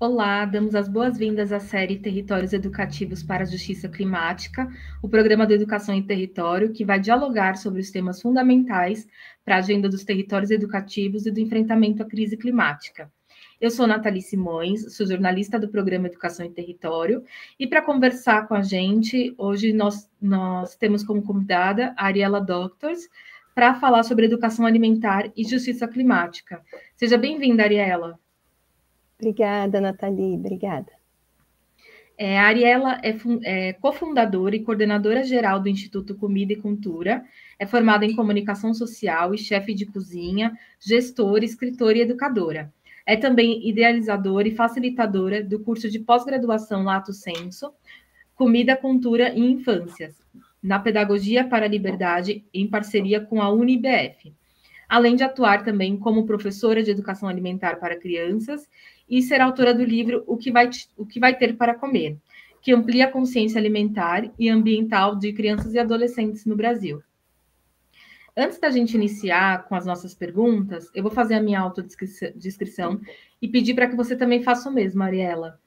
Olá, damos as boas-vindas à série Territórios Educativos para a Justiça Climática, o programa de Educação em Território, que vai dialogar sobre os temas fundamentais para a agenda dos territórios educativos e do enfrentamento à crise climática. Eu sou Nathalie Simões, sou jornalista do programa Educação em Território, e para conversar com a gente, hoje nós temos como convidada a Ariela Doctors, para falar sobre educação alimentar e justiça climática. Seja bem-vinda, Ariela. Obrigada, Nathalie, obrigada. A Ariela é cofundadora e coordenadora geral do Instituto Comida e Cultura, é formada em comunicação social e chefe de cozinha, gestora, escritora e educadora. É também idealizadora e facilitadora do curso de pós-graduação Lato Sensu, Comida, Cultura e Infâncias, na Pedagogia para a Liberdade, em parceria com a UniBF. Além de atuar também como professora de educação alimentar para crianças e ser autora do livro O que vai ter para comer, que amplia a consciência alimentar e ambiental de crianças e adolescentes no Brasil. Antes da gente iniciar com as nossas perguntas, eu vou fazer a minha autodescrição e pedir para que você também faça o mesmo, Ariela.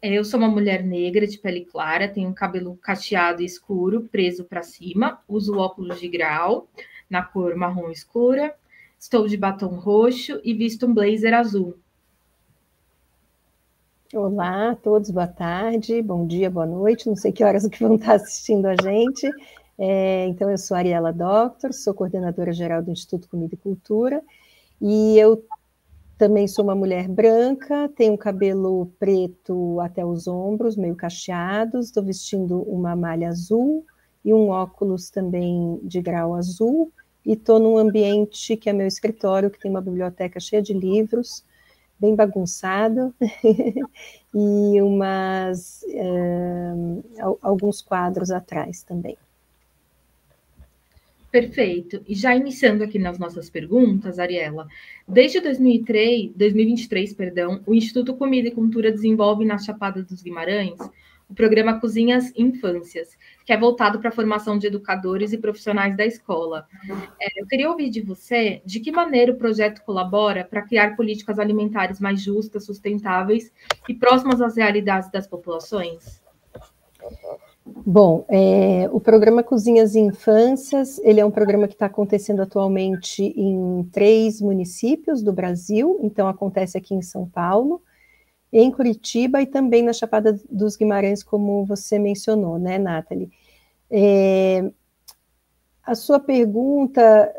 Eu sou uma mulher negra de pele clara, tenho um cabelo cacheado e escuro, preso para cima, uso óculos de grau na cor marrom escura, estou de batom roxo e visto um blazer azul. Olá a todos, boa tarde, bom dia, boa noite, não sei que horas que vão estar assistindo a gente. Então, eu sou Ariela Doctor, sou coordenadora geral do Instituto Comida e Cultura, e eu também sou uma mulher branca, tenho um cabelo preto até os ombros, meio cacheados, estou vestindo uma malha azul e um óculos também de grau azul, e estou num ambiente que é meu escritório, que tem uma biblioteca cheia de livros, bem bagunçado, e alguns quadros atrás também. Perfeito. E já iniciando aqui nas nossas perguntas, Ariela, desde 2023, o Instituto Comida e Cultura desenvolve na Chapada dos Guimarães o programa Cozinhas Infâncias, que é voltado para a formação de educadores e profissionais da escola. Eu queria ouvir de você de que maneira o projeto colabora para criar políticas alimentares mais justas, sustentáveis e próximas às realidades das populações? Bom, o programa Cozinhas e Infâncias, ele é um programa que está acontecendo atualmente em 3 municípios do Brasil, então acontece aqui em São Paulo, em Curitiba e também na Chapada dos Guimarães, como você mencionou, né, Nathalie? A sua pergunta,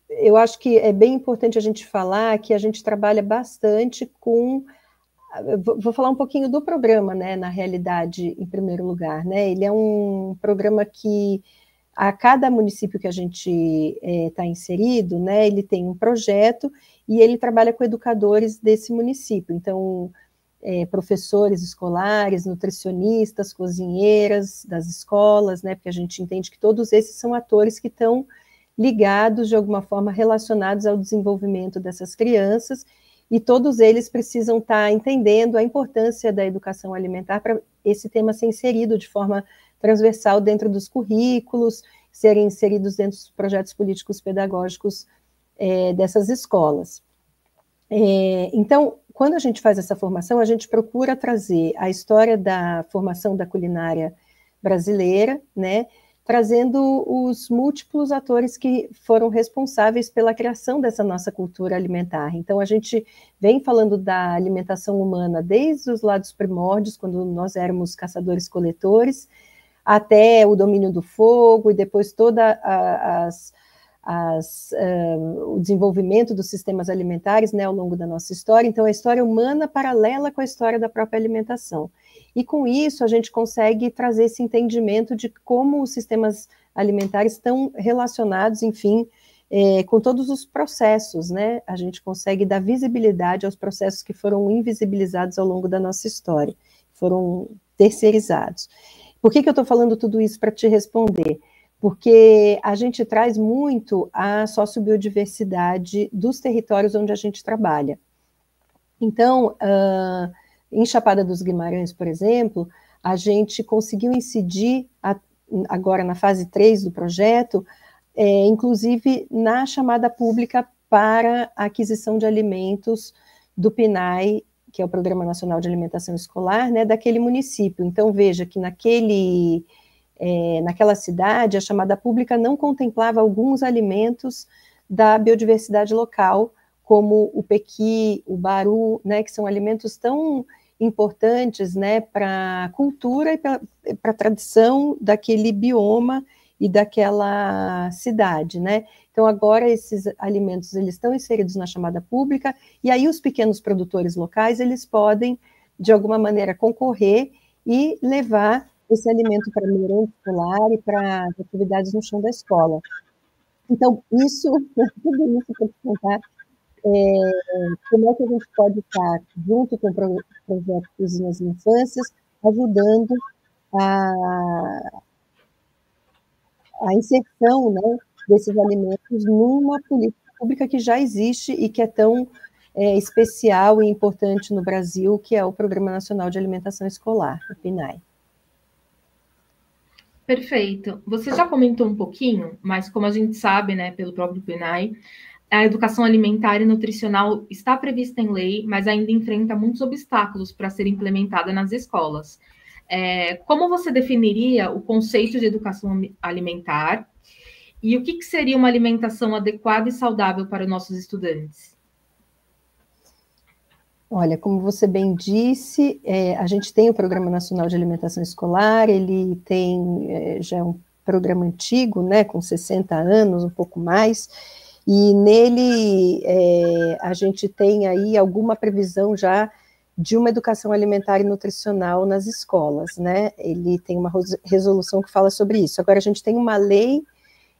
eu acho que é bem importante a gente falar que a gente trabalha bastante com... Vou falar um pouquinho do programa, né, na realidade, em primeiro lugar, né? Ele é um programa que, a cada município que a gente está inserido, né, ele tem um projeto e ele trabalha com educadores desse município. Então, professores escolares, nutricionistas, cozinheiras das escolas, né, porque a gente entende que todos esses são atores que estão ligados, de alguma forma, relacionados ao desenvolvimento dessas crianças, e todos eles precisam estar entendendo a importância da educação alimentar para esse tema ser inserido de forma transversal dentro dos currículos, serem inseridos dentro dos projetos políticos pedagógicos dessas escolas. Então, quando a gente faz essa formação, a gente procura trazer a história da formação da culinária brasileira, né, trazendo os múltiplos atores que foram responsáveis pela criação dessa nossa cultura alimentar. Então, a gente vem falando da alimentação humana desde os lados primórdios, quando nós éramos caçadores-coletores, até o domínio do fogo, e depois toda o desenvolvimento dos sistemas alimentares, né, ao longo da nossa história. Então, a história humana paralela com a história da própria alimentação. E com isso, a gente consegue trazer esse entendimento de como os sistemas alimentares estão relacionados, enfim, com todos os processos, né? A gente consegue dar visibilidade aos processos que foram invisibilizados ao longo da nossa história, foram terceirizados. Por que eu estou falando tudo isso para te responder? Porque a gente traz muito a sociobiodiversidade dos territórios onde a gente trabalha. Então, em Chapada dos Guimarães, por exemplo, a gente conseguiu incidir, agora na fase 3 do projeto, inclusive na chamada pública para a aquisição de alimentos do PNAE que é o Programa Nacional de Alimentação Escolar, né, daquele município. Então, veja que naquela cidade, a chamada pública não contemplava alguns alimentos da biodiversidade local, como o pequi, o baru, né, que são alimentos tão importantes, né, para a cultura e para a tradição daquele bioma e daquela cidade, né? Então, agora esses alimentos eles estão inseridos na chamada pública, e aí os pequenos produtores locais eles podem, de alguma maneira, concorrer e levar esse alimento para merenda escolar e para atividades no chão da escola. Então, tudo isso para te contar como é que a gente pode estar, junto com o projeto Cozinhas e Infâncias, ajudando a inserção, né, desses alimentos numa política pública que já existe e que é tão especial e importante no Brasil, que é o Programa Nacional de Alimentação Escolar, o PNAE. Perfeito. Você já comentou um pouquinho, mas como a gente sabe, né, pelo próprio PNAE, a educação alimentar e nutricional está prevista em lei, mas ainda enfrenta muitos obstáculos para ser implementada nas escolas. Como você definiria o conceito de educação alimentar e o que seria uma alimentação adequada e saudável para os nossos estudantes? Olha, como você bem disse, a gente tem o Programa Nacional de Alimentação Escolar, ele tem, já é um programa antigo, né, com 60 anos, um pouco mais, e nele a gente tem aí alguma previsão já de uma educação alimentar e nutricional nas escolas, né? Ele tem uma resolução que fala sobre isso. Agora, a gente tem uma lei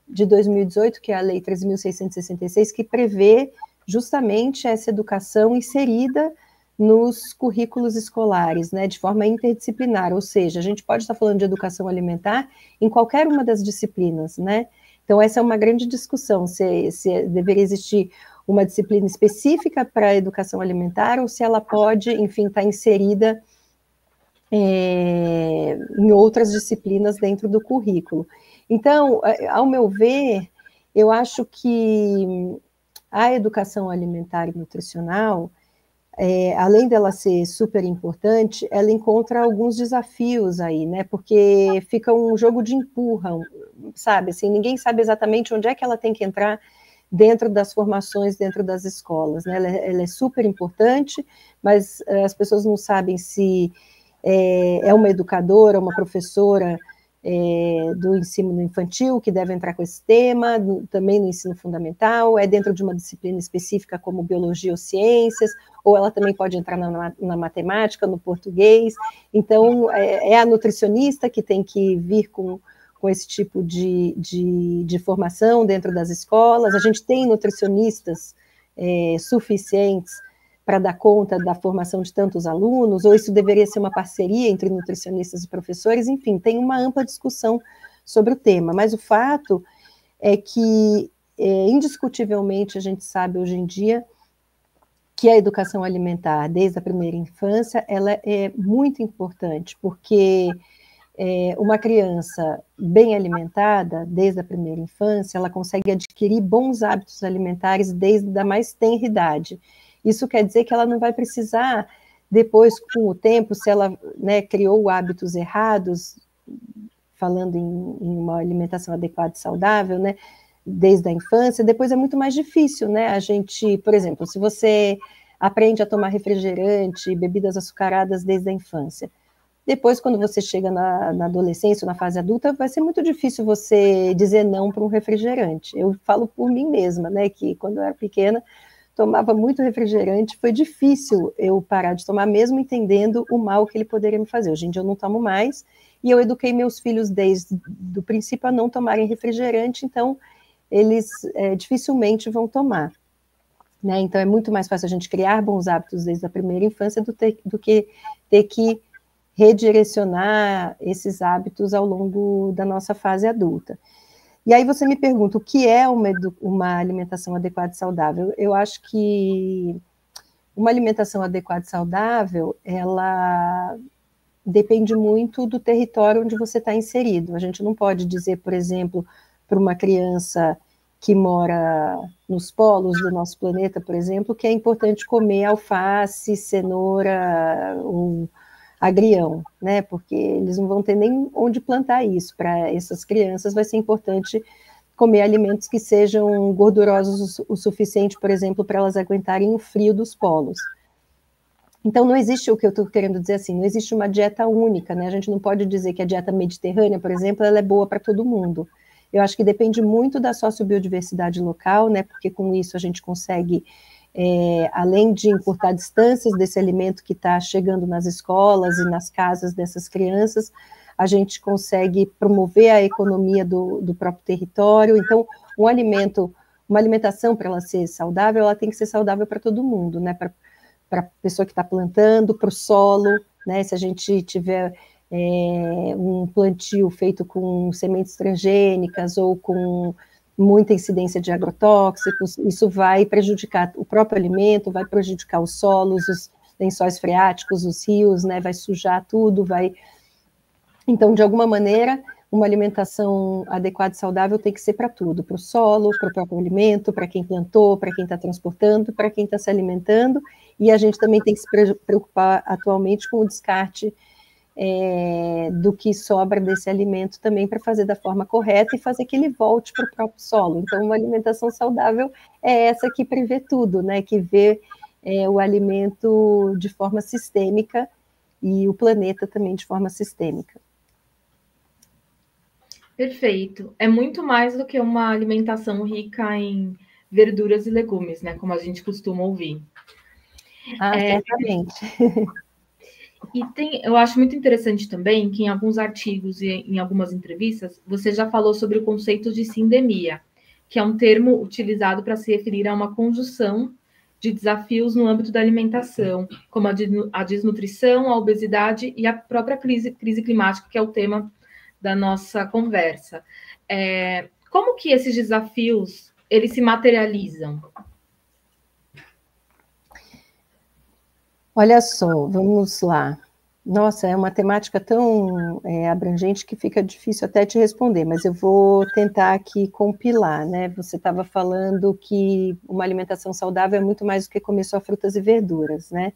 de 2018, que é a Lei 13.666, que prevê justamente essa educação inserida nos currículos escolares, né, de forma interdisciplinar, ou seja, a gente pode estar falando de educação alimentar em qualquer uma das disciplinas, né? Então, essa é uma grande discussão, se deveria existir uma disciplina específica para a educação alimentar ou se ela pode, enfim, estar inserida em outras disciplinas dentro do currículo. Então, ao meu ver, eu acho que a educação alimentar e nutricional, além dela ser super importante, ela encontra alguns desafios aí, né? Porque fica um jogo de empurrão, sabe? Assim, ninguém sabe exatamente onde é que ela tem que entrar dentro das formações, dentro das escolas, né? Ela é super importante, mas as pessoas não sabem se é uma educadora, uma professora do ensino infantil que deve entrar com esse tema, também no ensino fundamental, é dentro de uma disciplina específica como biologia ou ciências, ou ela também pode entrar na matemática, no português. Então, é a nutricionista que tem que vir com esse tipo de formação dentro das escolas. A gente tem nutricionistas suficientes para dar conta da formação de tantos alunos, ou isso deveria ser uma parceria entre nutricionistas e professores, enfim, tem uma ampla discussão sobre o tema, mas o fato é que, indiscutivelmente, a gente sabe hoje em dia que a educação alimentar, desde a primeira infância, ela é muito importante, porque uma criança bem alimentada, desde a primeira infância, ela consegue adquirir bons hábitos alimentares desde a mais tenra idade. Isso quer dizer que ela não vai precisar, depois, com o tempo, se ela, né, criou hábitos errados, falando em uma alimentação adequada e saudável, né, desde a infância, depois é muito mais difícil, né, a gente, por exemplo, se você aprende a tomar refrigerante, bebidas açucaradas desde a infância, depois, quando você chega na adolescência, na fase adulta, vai ser muito difícil você dizer não para um refrigerante. Eu falo por mim mesma, né, que quando eu era pequena, tomava muito refrigerante, foi difícil eu parar de tomar, mesmo entendendo o mal que ele poderia me fazer. Hoje em dia eu não tomo mais, e eu eduquei meus filhos desde o princípio a não tomarem refrigerante, então eles dificilmente vão tomar. Né? Então é muito mais fácil a gente criar bons hábitos desde a primeira infância do que ter que redirecionar esses hábitos ao longo da nossa fase adulta. E aí você me pergunta, o que é uma alimentação adequada e saudável? Eu acho que uma alimentação adequada e saudável, ela depende muito do território onde você está inserido. A gente não pode dizer, por exemplo, para uma criança que mora nos polos do nosso planeta, por exemplo, que é importante comer alface, cenoura, agrião, né? Porque eles não vão ter nem onde plantar isso. Para essas crianças vai ser importante comer alimentos que sejam gordurosos o suficiente, por exemplo, para elas aguentarem o frio dos polos. Então, não existe, o que eu estou querendo dizer assim, não existe uma dieta única, né? A gente não pode dizer que a dieta mediterrânea, por exemplo, ela é boa para todo mundo. Eu acho que depende muito da sociobiodiversidade local, né? Porque com isso a gente consegue, além de encurtar distâncias desse alimento que está chegando nas escolas e nas casas dessas crianças, a gente consegue promover a economia do próprio território. Então, uma alimentação, para ela ser saudável, ela tem que ser saudável para todo mundo, né? Para a pessoa que está plantando, para o solo, né? Se a gente tiver um plantio feito com sementes transgênicas ou com muita incidência de agrotóxicos, isso vai prejudicar o próprio alimento, vai prejudicar os solos, os lençóis freáticos, os rios, né? Vai sujar tudo, vai... Então, de alguma maneira, uma alimentação adequada e saudável tem que ser para tudo, para o solo, para o próprio alimento, para quem plantou, para quem está transportando, para quem está se alimentando, e a gente também tem que se preocupar atualmente com o descarte do que sobra desse alimento também para fazer da forma correta e fazer que ele volte para o próprio solo. Então, uma alimentação saudável é essa que prevê tudo, né? Que vê o alimento de forma sistêmica e o planeta também de forma sistêmica. Perfeito. É muito mais do que uma alimentação rica em verduras e legumes, né? Como a gente costuma ouvir. Certamente. E eu acho muito interessante também que em alguns artigos e em algumas entrevistas, você já falou sobre o conceito de sindemia, que é um termo utilizado para se referir a uma conjunção de desafios no âmbito da alimentação, como a desnutrição, a obesidade e a própria crise climática, que é o tema da nossa conversa. Como que esses desafios eles se materializam? Olha só, vamos lá. Nossa, é uma temática tão abrangente que fica difícil até te responder, mas eu vou tentar aqui compilar, né? Você estava falando que uma alimentação saudável é muito mais do que comer só frutas e verduras, né?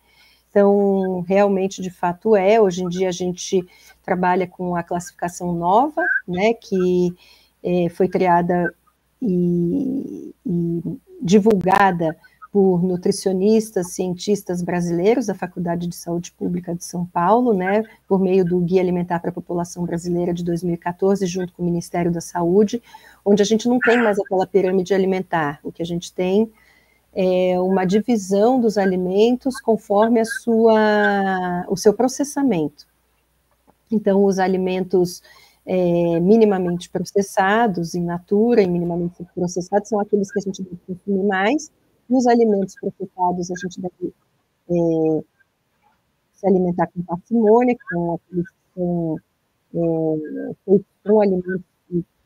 Então, realmente, de fato hoje em dia a gente trabalha com a classificação nova, né, que foi criada e divulgada por nutricionistas, cientistas brasileiros da Faculdade de Saúde Pública de São Paulo, né, por meio do Guia Alimentar para a População Brasileira de 2014, junto com o Ministério da Saúde, onde a gente não tem mais aquela pirâmide alimentar, o que a gente tem uma divisão dos alimentos conforme o seu processamento. Então, os alimentos minimamente processados, in natura e minimamente processados, são aqueles que a gente deve consumir mais, e os alimentos processados a gente deve se alimentar com parcimônia, que são aqueles que são feitos com alimentos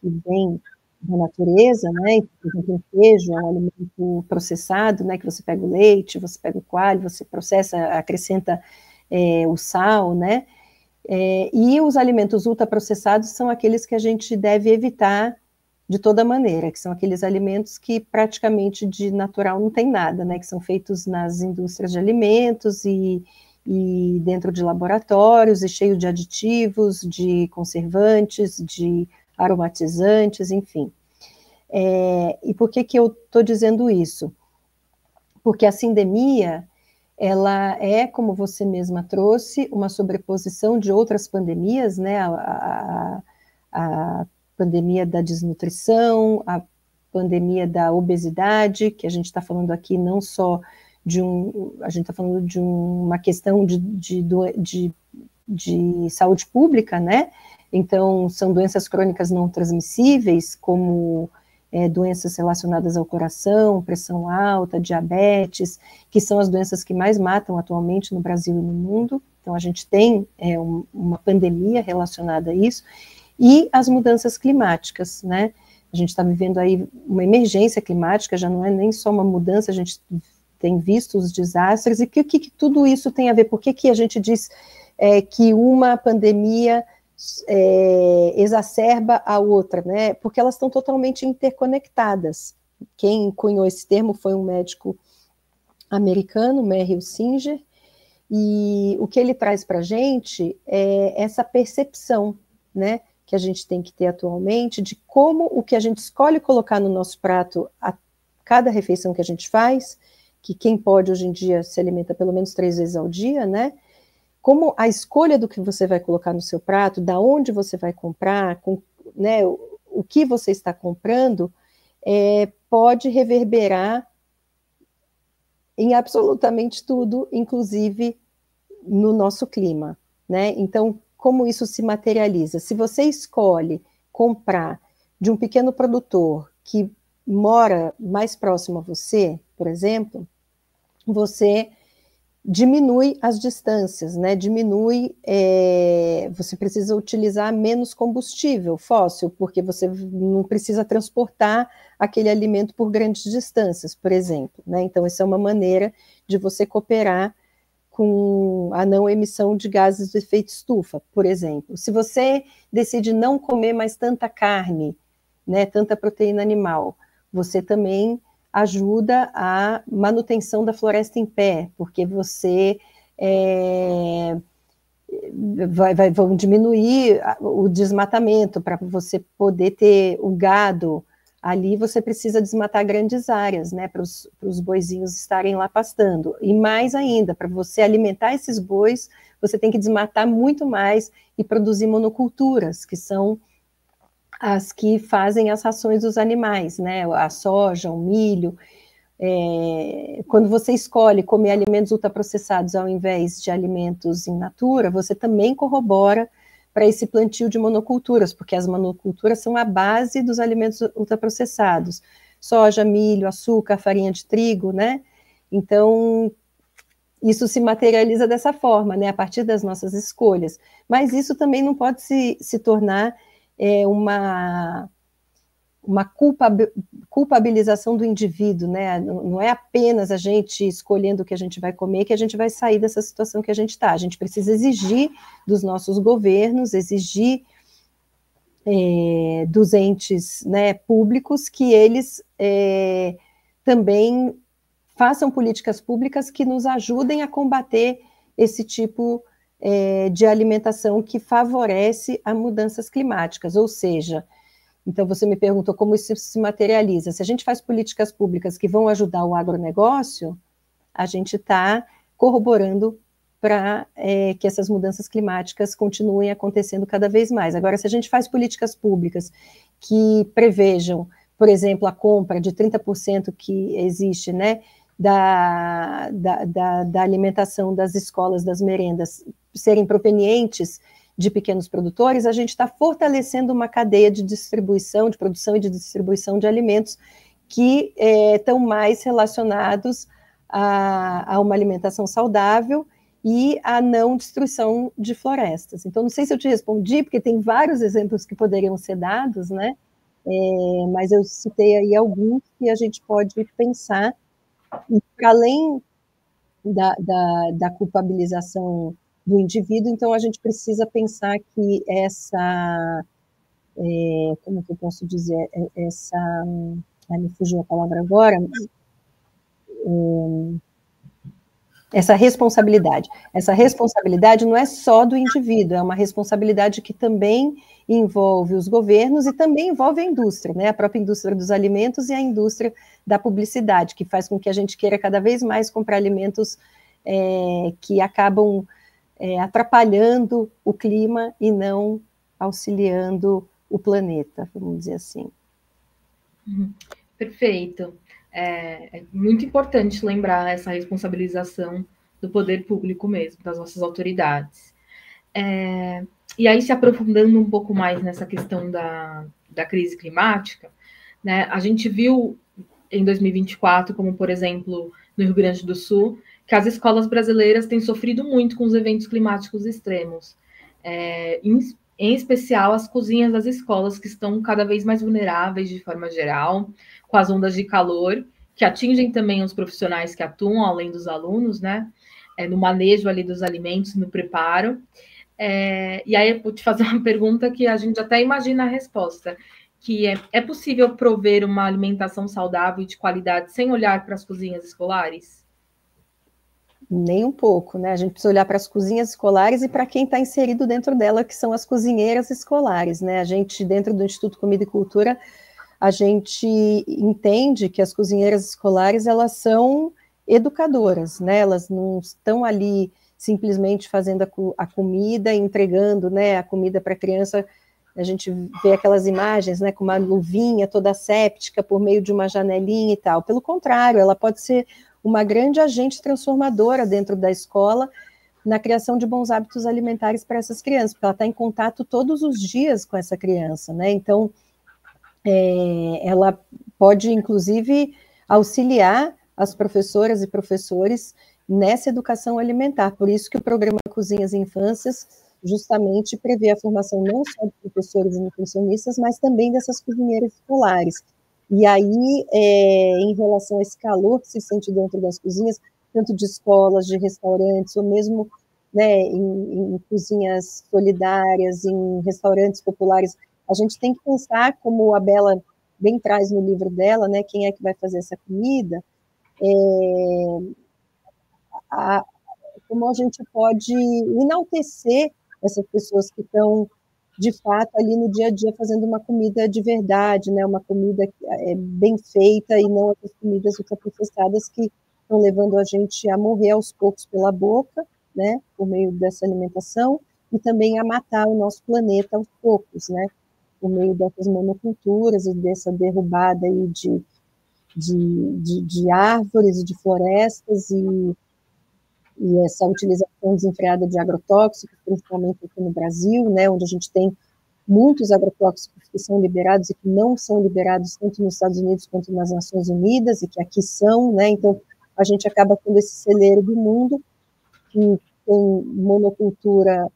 que vêm da natureza, né? Por exemplo, o queijo é um alimento processado, né? Que você pega o leite, você pega o coalho, você processa, acrescenta o sal, né? E os alimentos ultraprocessados são aqueles que a gente deve evitar de toda maneira, que são aqueles alimentos que praticamente de natural não tem nada, né? Que são feitos nas indústrias de alimentos e dentro de laboratórios e cheios de aditivos, de conservantes, de aromatizantes, enfim. E por que eu estou dizendo isso? Porque a sindemia, ela é, como você mesma trouxe, uma sobreposição de outras pandemias, né? A pandemia da desnutrição, a pandemia da obesidade, que a gente está falando aqui não só a gente está falando de uma questão de saúde pública, né? Então, são doenças crônicas não transmissíveis, como doenças relacionadas ao coração, pressão alta, diabetes, que são as doenças que mais matam atualmente no Brasil e no mundo. Então, a gente tem uma pandemia relacionada a isso, e as mudanças climáticas, né? A gente está vivendo aí uma emergência climática, já não é nem só uma mudança, a gente tem visto os desastres, e que tudo isso tem a ver? Por que a gente diz que uma pandemia exacerba a outra, né? Porque elas estão totalmente interconectadas. Quem cunhou esse termo foi um médico americano, Merrill Singer, e o que ele traz para a gente é essa percepção, né, que a gente tem que ter atualmente de como o que a gente escolhe colocar no nosso prato a cada refeição que a gente faz, que quem pode hoje em dia se alimenta pelo menos 3 vezes ao dia, né, como a escolha do que você vai colocar no seu prato, da onde você vai comprar, né, o que você está comprando, pode reverberar em absolutamente tudo, inclusive no nosso clima, né? Então, como isso se materializa? Se você escolhe comprar de um pequeno produtor que mora mais próximo a você, por exemplo, você diminui as distâncias, né? Você precisa utilizar menos combustível fóssil, porque você não precisa transportar aquele alimento por grandes distâncias, por exemplo, né? Então, essa é uma maneira de você cooperar com a não emissão de gases do efeito estufa, por exemplo. Se você decide não comer mais tanta carne, né, tanta proteína animal, você também ajuda a manutenção da floresta em pé, porque você vão diminuir o desmatamento para você poder ter o gado ali, você precisa desmatar grandes áreas, né, para os boizinhos estarem lá pastando. E mais ainda, para você alimentar esses bois, você tem que desmatar muito mais e produzir monoculturas, que são as que fazem as rações dos animais, né, a soja, o milho. Quando você escolhe comer alimentos ultraprocessados ao invés de alimentos in natura, você também corrobora para esse plantio de monoculturas, porque as monoculturas são a base dos alimentos ultraprocessados. Soja, milho, açúcar, farinha de trigo, né? Então, isso se materializa dessa forma, né? A partir das nossas escolhas. Mas isso também não pode se tornar uma culpabilização do indivíduo, né? Não é apenas a gente escolhendo o que a gente vai comer que a gente vai sair dessa situação que a gente está. A gente precisa exigir dos nossos governos, exigir dos entes, né, públicos que eles também façam políticas públicas que nos ajudem a combater esse tipo de alimentação que favorece as mudanças climáticas, ou seja, então você me perguntou como isso se materializa. Se a gente faz políticas públicas que vão ajudar o agronegócio, a gente está corroborando para que essas mudanças climáticas continuem acontecendo cada vez mais. Agora, se a gente faz políticas públicas que prevejam, por exemplo, a compra de 30% que existe, né, da alimentação das escolas, das merendas, serem provenientes de pequenos produtores, a gente está fortalecendo uma cadeia de distribuição, de produção e de distribuição de alimentos que estão mais relacionados a uma alimentação saudável e a não destruição de florestas. Então, não sei se eu te respondi, porque tem vários exemplos que poderiam ser dados, né? Mas eu citei aí alguns que a gente pode pensar, e para além da culpabilização do indivíduo, então a gente precisa pensar que como que eu posso dizer, me fugiu a palavra agora, essa responsabilidade não é só do indivíduo, é uma responsabilidade que também envolve os governos e também envolve a indústria, né? A própria indústria dos alimentos e a indústria da publicidade, que faz com que a gente queira cada vez mais comprar alimentos que acabam atrapalhando o clima e não auxiliando o planeta, vamos dizer assim. Perfeito. É muito importante lembrar essa responsabilização do poder público mesmo, das nossas autoridades. E aí, se aprofundando um pouco mais nessa questão da crise climática, né, a gente viu em 2024, como, por exemplo, no Rio Grande do Sul, que as escolas brasileiras têm sofrido muito com os eventos climáticos extremos. Em especial as cozinhas das escolas, que estão cada vez mais vulneráveis de forma geral, com as ondas de calor, que atingem também os profissionais que atuam, além dos alunos, né? No manejo ali dos alimentos, no preparo. E aí eu vou te fazer uma pergunta que a gente até imagina a resposta, que é possível prover uma alimentação saudável e de qualidade sem olhar para as cozinhas escolares? Nem um pouco, né? A gente precisa olhar para as cozinhas escolares e para quem está inserido dentro dela, que são as cozinheiras escolares, né? A gente, dentro do Instituto Comida e Cultura, a gente entende que as cozinheiras escolares, elas são educadoras, né? Elas não estão ali simplesmente fazendo a comida, entregando, né, a comida para a criança. A gente vê aquelas imagens, né, com uma luvinha toda séptica por meio de uma janelinha e tal. Pelo contrário, ela pode ser uma grande agente transformadora dentro da escola na criação de bons hábitos alimentares para essas crianças, porque ela está em contato todos os dias com essa criança, né? Então, ela pode, inclusive, auxiliar as professoras e professores nessa educação alimentar. Por isso que o programa Cozinhas e Infâncias justamente prevê a formação não só de professores e nutricionistas, mas também dessas cozinheiras escolares. E aí, em relação a esse calor que se sente dentro das cozinhas, tanto de escolas, de restaurantes, ou mesmo, né, em cozinhas solidárias, em restaurantes populares, a gente tem que pensar, como a Bela bem traz no livro dela, né, quem é que vai fazer essa comida, como a gente pode enaltecer essas pessoas que estão, de fato, ali no dia a dia fazendo uma comida de verdade, né, uma comida bem feita e não as comidas ultraprocessadas que estão levando a gente a morrer aos poucos pela boca, né, por meio dessa alimentação, e também a matar o nosso planeta aos poucos, né, por meio dessas monoculturas e dessa derrubada aí de árvores e de florestas e essa utilização desenfreada de agrotóxicos, principalmente aqui no Brasil, né, onde a gente tem muitos agrotóxicos que são liberados e que não são liberados tanto nos Estados Unidos quanto nas Nações Unidas, e que aqui são, né, então a gente acaba tendo esse celeiro do mundo, que tem monocultura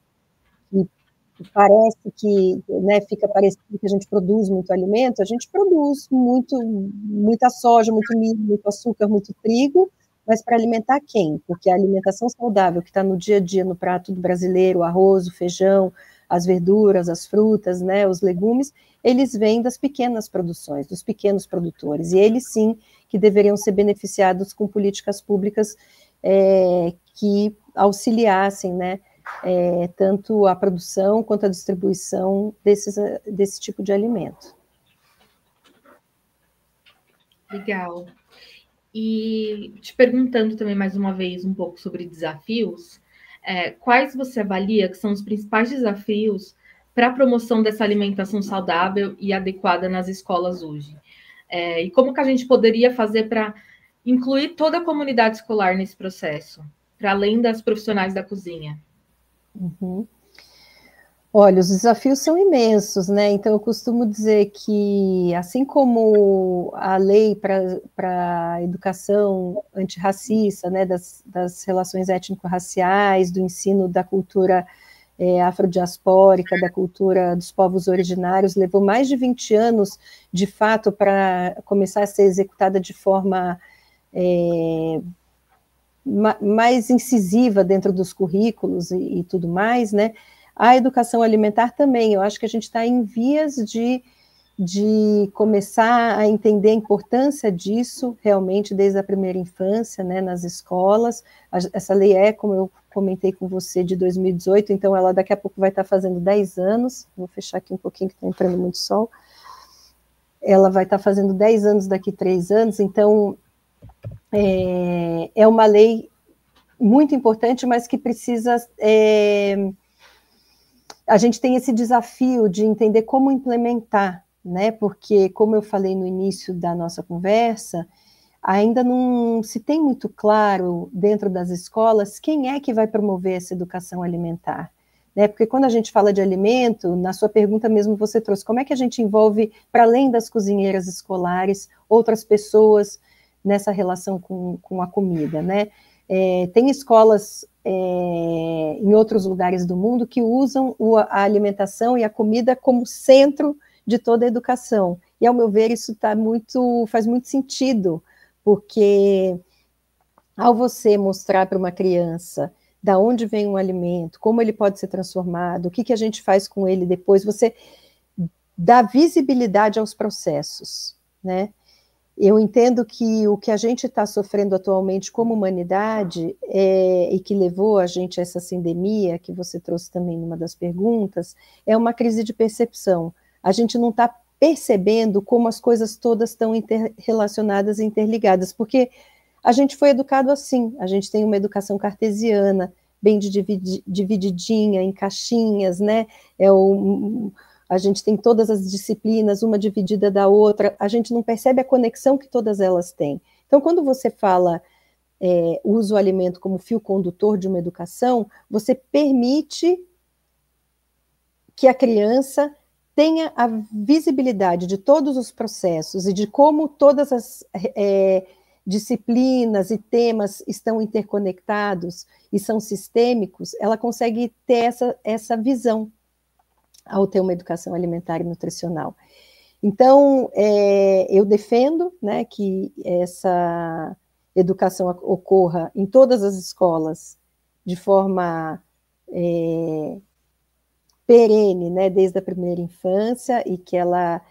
que parece que, né, fica parecido que a gente produz muito alimento, a gente produz muita soja, muito milho, muito açúcar, muito trigo, mas para alimentar quem? Porque a alimentação saudável que está no dia a dia, no prato do brasileiro, o arroz, o feijão, as verduras, as frutas, né, os legumes, eles vêm das pequenas produções, dos pequenos produtores, e eles sim que deveriam ser beneficiados com políticas públicas que auxiliassem, né, tanto a produção quanto a distribuição desse tipo de alimento. Legal. E te perguntando também mais uma vez um pouco sobre desafios, quais você avalia que são os principais desafios para a promoção dessa alimentação saudável e adequada nas escolas hoje? E como que a gente poderia fazer para incluir toda a comunidade escolar nesse processo, para além das profissionais da cozinha? Uhum. Olha, os desafios são imensos, né? Então, eu costumo dizer que, assim como a lei para a educação antirracista, né, das relações étnico-raciais, do ensino da cultura afrodiaspórica, da cultura dos povos originários, levou mais de 20 anos, de fato, para começar a ser executada de forma mais incisiva dentro dos currículos e tudo mais, né? A educação alimentar também, eu acho que a gente está em vias de começar a entender a importância disso realmente desde a primeira infância, né, nas escolas. Essa lei como eu comentei com você, de 2018, então ela daqui a pouco vai estar fazendo 10 anos, vou fechar aqui um pouquinho que está entrando muito sol, ela vai estar fazendo 10 anos daqui a 3 anos, então é uma lei muito importante, mas que precisa... a gente tem esse desafio de entender como implementar, né? Porque, como eu falei no início da nossa conversa, ainda não se tem muito claro dentro das escolas quem é que vai promover essa educação alimentar, né? Porque quando a gente fala de alimento, na sua pergunta mesmo você trouxe, como é que a gente envolve, para além das cozinheiras escolares, outras pessoas nessa relação com a comida, né? Tem escolas em outros lugares do mundo que usam a alimentação e a comida como centro de toda a educação. E, ao meu ver, isso faz muito sentido, porque ao você mostrar para uma criança, da onde vem um alimento, como ele pode ser transformado, o que, que a gente faz com ele depois, você dá visibilidade aos processos, né? Eu entendo que o que a gente está sofrendo atualmente como humanidade, e que levou a gente a essa sindemia, que você trouxe também numa das perguntas, é uma crise de percepção. A gente não está percebendo como as coisas todas estão interrelacionadas e interligadas, porque a gente foi educado assim, a gente tem uma educação cartesiana, bem divididinha, em caixinhas, né? A gente tem todas as disciplinas, uma dividida da outra, a gente não percebe a conexão que todas elas têm. Então, quando você fala, usa o alimento como fio condutor de uma educação, você permite que a criança tenha a visibilidade de todos os processos e de como todas as disciplinas e temas estão interconectados e são sistêmicos, ela consegue ter essa visão ao ter uma educação alimentar e nutricional. Então, eu defendo, né, que essa educação ocorra em todas as escolas de forma perene, né, desde a primeira infância, e que ela,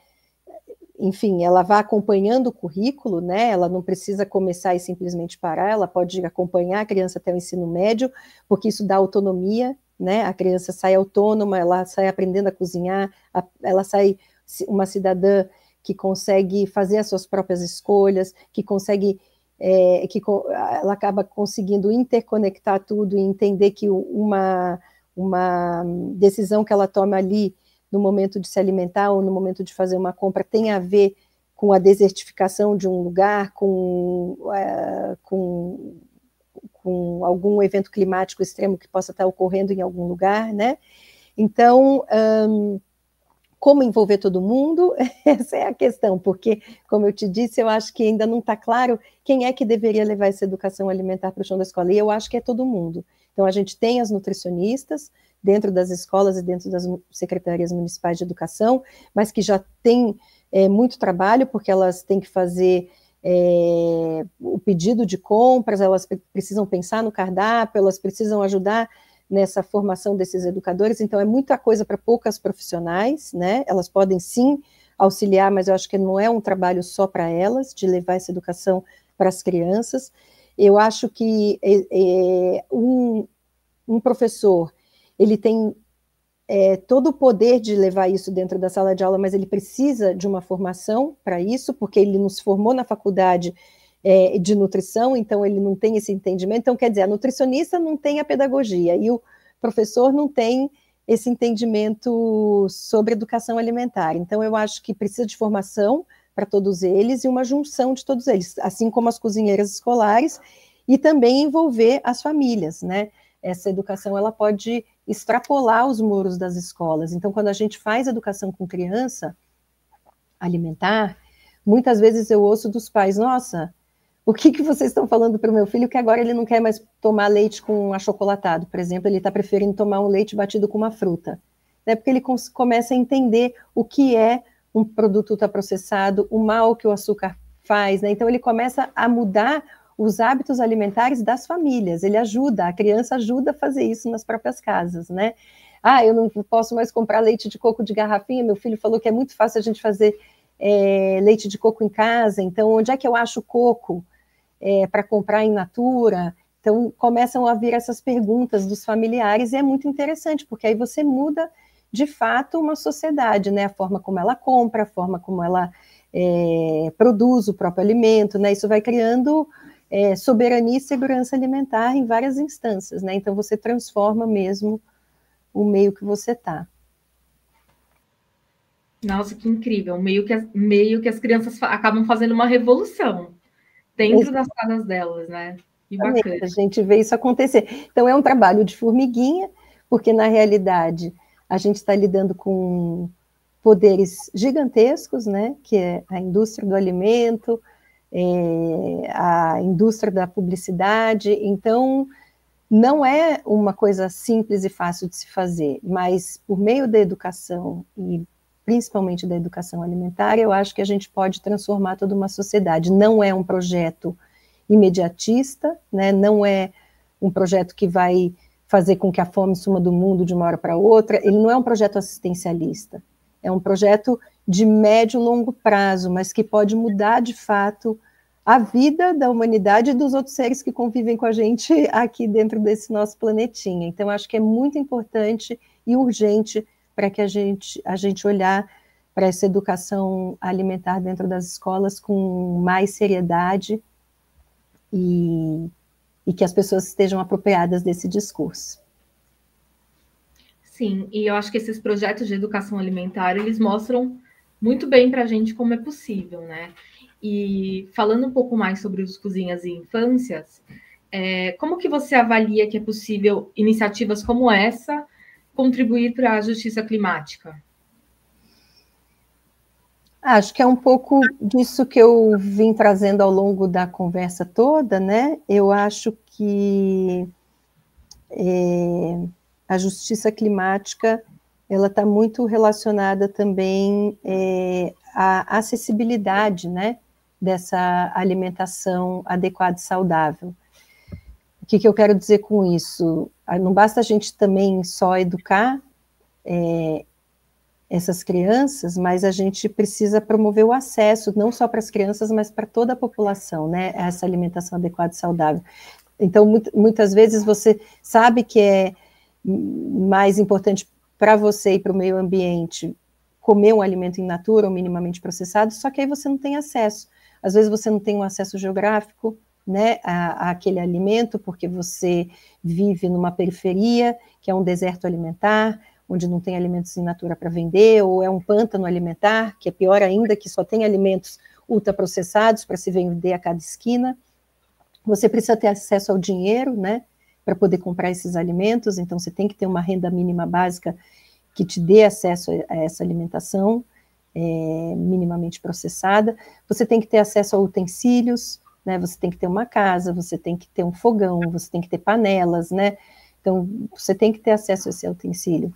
enfim, ela vá acompanhando o currículo, né, ela não precisa começar e simplesmente parar, ela pode acompanhar a criança até o ensino médio, porque isso dá autonomia, né? A criança sai autônoma, ela sai aprendendo a cozinhar, ela sai uma cidadã que consegue fazer as suas próprias escolhas, que consegue, ela acaba conseguindo interconectar tudo e entender que uma decisão que ela toma ali no momento de se alimentar ou no momento de fazer uma compra tem a ver com a desertificação de um lugar, com algum evento climático extremo que possa estar ocorrendo em algum lugar, né? Então, como envolver todo mundo? Essa é a questão, porque, como eu te disse, eu acho que ainda não está claro quem é que deveria levar essa educação alimentar para o chão da escola, e eu acho que é todo mundo. Então, a gente tem as nutricionistas dentro das escolas e dentro das secretarias municipais de educação, mas que já tem muito trabalho, porque elas têm que fazer o pedido de compras, elas precisam pensar no cardápio, elas precisam ajudar nessa formação desses educadores, então é muita coisa para poucas profissionais, né? Elas podem sim auxiliar, mas eu acho que não é um trabalho só para elas, de levar essa educação para as crianças. Eu acho que um professor, ele tem todo o poder de levar isso dentro da sala de aula, mas ele precisa de uma formação para isso, porque ele não se formou na faculdade de nutrição, então ele não tem esse entendimento. Então, quer dizer, a nutricionista não tem a pedagogia, e o professor não tem esse entendimento sobre educação alimentar. Então, eu acho que precisa de formação para todos eles e uma junção de todos eles, assim como as cozinheiras escolares, e também envolver as famílias, né? Essa educação, ela pode extrapolar os muros das escolas. Então, quando a gente faz educação com criança alimentar, muitas vezes eu ouço dos pais, nossa, o que vocês estão falando para o meu filho que agora ele não quer mais tomar leite com achocolatado, por exemplo, ele está preferindo tomar um leite batido com uma fruta. Né? Porque ele começa a entender o que é um produto ultraprocessado, o mal que o açúcar faz, né? Então ele começa a mudar os hábitos alimentares das famílias, ele ajuda, a criança ajuda a fazer isso nas próprias casas, né? Ah, eu não posso mais comprar leite de coco de garrafinha, meu filho falou que é muito fácil a gente fazer leite de coco em casa, então onde é que eu acho coco para comprar in natura? Então começam a vir essas perguntas dos familiares e é muito interessante, porque aí você muda de fato uma sociedade, né? A forma como ela compra, a forma como ela produz o próprio alimento, né? Isso vai criando soberania e segurança alimentar em várias instâncias, né? Então você transforma mesmo o meio que você está. Nossa, que incrível! Meio que as crianças acabam fazendo uma revolução dentro das casas delas, né? Que bacana. A gente vê isso acontecer. Então é um trabalho de formiguinha, porque na realidade a gente está lidando com poderes gigantescos, né? Que é a indústria do alimento, a indústria da publicidade. Então não é uma coisa simples e fácil de se fazer, mas por meio da educação e principalmente da educação alimentar, eu acho que a gente pode transformar toda uma sociedade. Não é um projeto imediatista, né? Não é um projeto que vai fazer com que a fome suma do mundo de uma hora para outra, ele não é um projeto assistencialista, é um projeto de médio e longo prazo, mas que pode mudar de fato a vida da humanidade e dos outros seres que convivem com a gente aqui dentro desse nosso planetinha. Então, acho que é muito importante e urgente para que a gente olhar para essa educação alimentar dentro das escolas com mais seriedade e que as pessoas estejam apropriadas desse discurso. Sim, e eu acho que esses projetos de educação alimentar, eles mostram muito bem para a gente como é possível, né? E falando um pouco mais sobre os cozinhas e infâncias, como que você avalia que é possível iniciativas como essa contribuir para a justiça climática? Acho que é um pouco disso que eu vim trazendo ao longo da conversa toda, né? Eu acho que a justiça climática ela está muito relacionada também à acessibilidade, né? Dessa alimentação adequada e saudável. O que eu quero dizer com isso? Não basta a gente também só educar essas crianças, mas a gente precisa promover o acesso, não só para as crianças, mas para toda a população, né, a essa alimentação adequada e saudável. Então, muitas vezes você sabe que é mais importante para você e para o meio ambiente comer um alimento in natura ou minimamente processado, só que aí você não tem acesso. Às vezes você não tem um acesso geográfico, né, àquele alimento, porque você vive numa periferia, que é um deserto alimentar, onde não tem alimentos in natura para vender, ou é um pântano alimentar, que é pior ainda, que só tem alimentos ultraprocessados para se vender a cada esquina. Você precisa ter acesso ao dinheiro, né, para poder comprar esses alimentos, então você tem que ter uma renda mínima básica que te dê acesso a essa alimentação minimamente processada. Você tem que ter acesso a utensílios, né, você tem que ter uma casa, você tem que ter um fogão, você tem que ter panelas, né, então você tem que ter acesso a esse utensílio.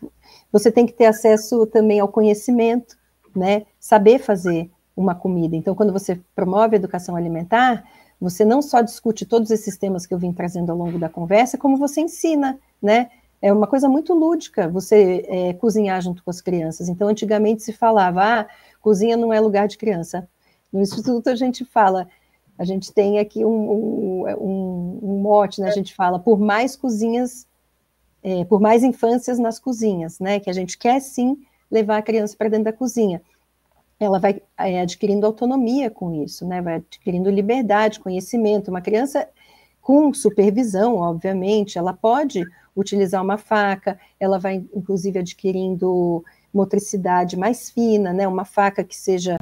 Você tem que ter acesso também ao conhecimento, né, saber fazer uma comida. Então, quando você promove a educação alimentar, você não só discute todos esses temas que eu vim trazendo ao longo da conversa, como você ensina, né? É uma coisa muito lúdica você cozinhar junto com as crianças. Então, antigamente se falava, cozinha não é lugar de criança. No Instituto a gente fala, a gente tem aqui um mote, né? A gente fala, por mais cozinhas, por mais infâncias nas cozinhas, né? Que a gente quer sim levar a criança para dentro da cozinha. Ela vai adquirindo autonomia com isso, né? Vai adquirindo liberdade, conhecimento. Uma criança com supervisão, obviamente, ela pode utilizar uma faca, ela vai, inclusive, adquirindo motricidade mais fina, né? Uma faca que seja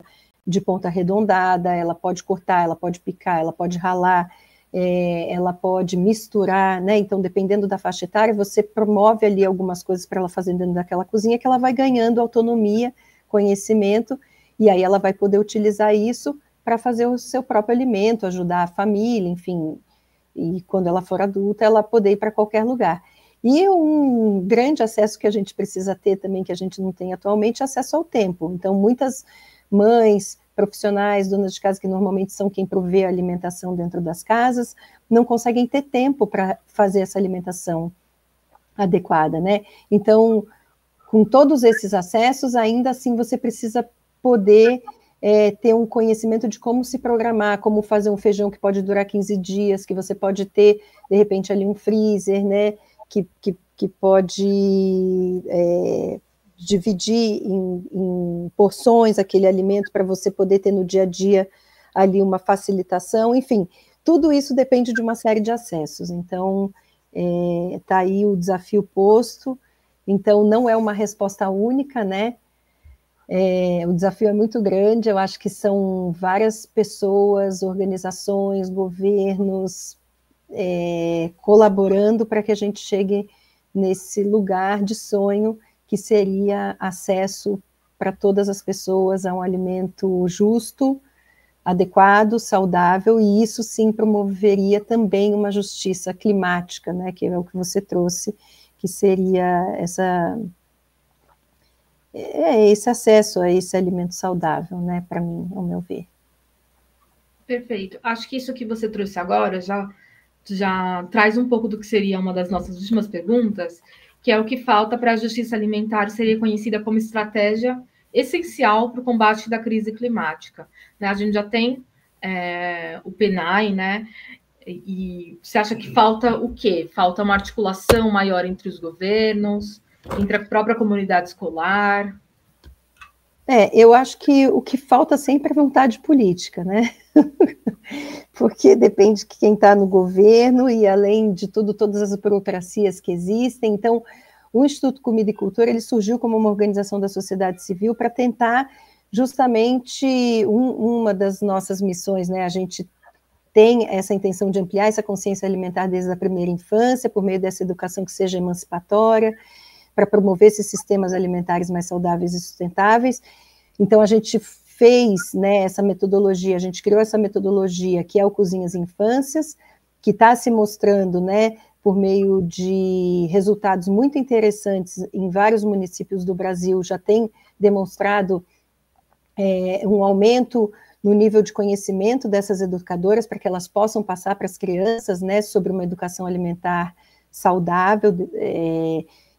de ponta arredondada, ela pode cortar, ela pode picar, ela pode ralar, ela pode misturar, né? Então, dependendo da faixa etária, você promove ali algumas coisas para ela fazer dentro daquela cozinha, que ela vai ganhando autonomia, conhecimento, e aí ela vai poder utilizar isso para fazer o seu próprio alimento, ajudar a família, enfim, e quando ela for adulta, ela poder ir para qualquer lugar. E um grande acesso que a gente precisa ter também, que a gente não tem atualmente, é acesso ao tempo. Então, muitas mães, profissionais, donas de casa, que normalmente são quem provê a alimentação dentro das casas, não conseguem ter tempo para fazer essa alimentação adequada, né? Então, com todos esses acessos, ainda assim você precisa poder ter um conhecimento de como se programar, como fazer um feijão que pode durar 15 dias, que você pode ter, de repente, ali um freezer, né, que pode dividir em porções aquele alimento para você poder ter no dia a dia ali uma facilitação, enfim, tudo isso depende de uma série de acessos. Então, está aí o desafio posto. Então, não é uma resposta única, né? O desafio é muito grande, eu acho que são várias pessoas, organizações, governos, colaborando para que a gente chegue nesse lugar de sonho, que seria acesso para todas as pessoas a um alimento justo, adequado, saudável, e isso sim promoveria também uma justiça climática, né, que é o que você trouxe, que seria esse acesso a esse alimento saudável, né, para mim, ao meu ver. Perfeito. Acho que isso que você trouxe agora já já traz um pouco do que seria uma das nossas últimas perguntas, que é o que falta para a justiça alimentar ser reconhecida como estratégia essencial para o combate da crise climática. Né? A gente já tem o PNAE, né? E você acha que falta o quê? Falta uma articulação maior entre os governos, entre a própria comunidade escolar? Eu acho que o que falta sempre é vontade política, né? Porque depende de quem está no governo e, além de tudo, todas as burocracias que existem. Então, o Instituto Comida e Cultura, ele surgiu como uma organização da sociedade civil para tentar justamente uma das nossas missões, né? A gente tem essa intenção de ampliar essa consciência alimentar desde a primeira infância, por meio dessa educação que seja emancipatória, para promover esses sistemas alimentares mais saudáveis e sustentáveis. Então, a gente fez, né, essa metodologia, a gente criou essa metodologia, que é o Cozinhas Infâncias, que está se mostrando, né, por meio de resultados muito interessantes em vários municípios do Brasil, já tem demonstrado um aumento no nível de conhecimento dessas educadoras, para que elas possam passar para as crianças, né, sobre uma educação alimentar saudável,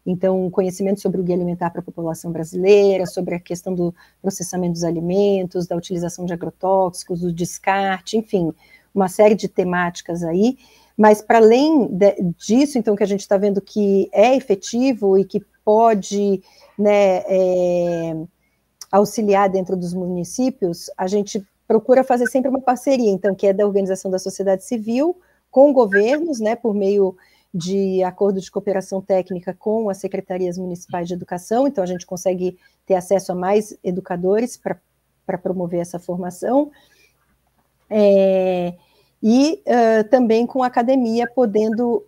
então, conhecimento sobre o guia alimentar para a população brasileira, sobre a questão do processamento dos alimentos, da utilização de agrotóxicos, do descarte, enfim, uma série de temáticas aí, mas para além disso, então, que a gente está vendo que é efetivo e que pode, né, auxiliar dentro dos municípios, a gente procura fazer sempre uma parceria, então, que é da organização da sociedade civil com governos, né, por meio de acordo de cooperação técnica com as secretarias municipais de educação, então a gente consegue ter acesso a mais educadores para promover essa formação, e também com a academia podendo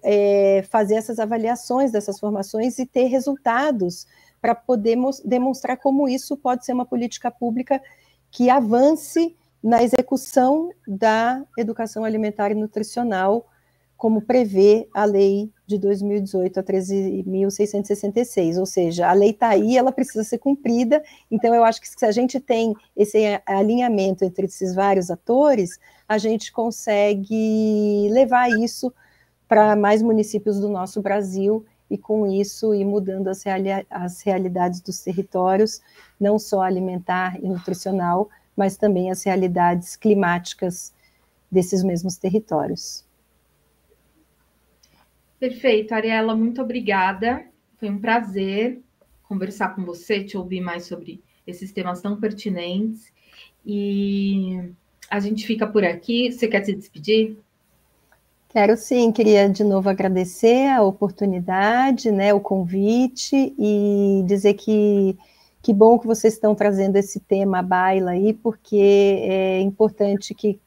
fazer essas avaliações dessas formações e ter resultados para poder demonstrar como isso pode ser uma política pública que avance na execução da educação alimentar e nutricional, como prevê a lei de 2018, a 13.666, ou seja, a lei está aí, ela precisa ser cumprida, então eu acho que se a gente tem esse alinhamento entre esses vários atores, a gente consegue levar isso para mais municípios do nosso Brasil, e com isso ir mudando as realidades dos territórios, não só alimentar e nutricional, mas também as realidades climáticas desses mesmos territórios. Perfeito, Ariela, muito obrigada. Foi um prazer conversar com você, te ouvir mais sobre esses temas tão pertinentes. E a gente fica por aqui. Você quer se despedir? Quero sim, queria de novo agradecer a oportunidade, né, o convite, e dizer que bom que vocês estão trazendo esse tema à baila aí, porque é importante que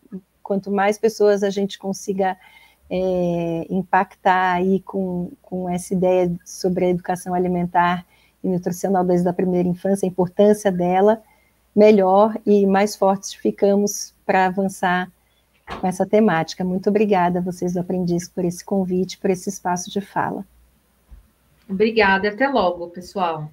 quanto mais pessoas a gente consiga impactar aí com essa ideia sobre a educação alimentar e nutricional desde a primeira infância, a importância dela, melhor e mais fortes ficamos para avançar com essa temática. Muito obrigada a vocês do Aprendiz por esse convite, por esse espaço de fala. Obrigada, até logo, pessoal.